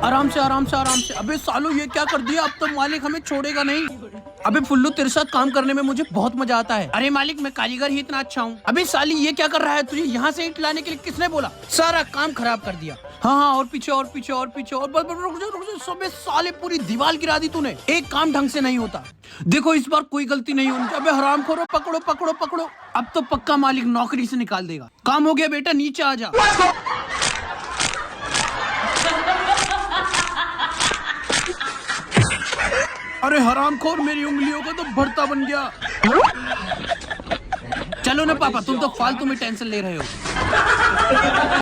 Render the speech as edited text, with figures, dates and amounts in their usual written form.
आराम से आराम से आराम से। अबे सालो ये क्या कर दिया, अब तो मालिक हमें छोड़ेगा नहीं। अबे फुल्लू तेरे साथ काम करने में मुझे बहुत मजा आता है। अरे मालिक मैं कारीगर ही इतना अच्छा हूँ। अबे साली ये क्या कर रहा है, तुझे यहाँ से ईंट लाने के लिए किसने बोला? सारा काम खराब कर दिया। हाँ हाँ और पीछे और पीछे और पीछे और बस रुक जा सबे साले पूरी दीवार गिरा दी तूने। एक काम ढंग से नहीं होता। देखो इस बार कोई गलती नहीं होनी चाहिए। अबे हरामखोरो पकड़ो पकड़ो पकड़ो। अब तो पक्का मालिक नौकरी से निकाल देगा। काम हो गया बेटा, नीचे आ जा। अरे हरामखोर मेरी उंगलियों का तो भरता बन गया। चलो ना पापा, तुम तो फालतू में टेंशन ले रहे हो।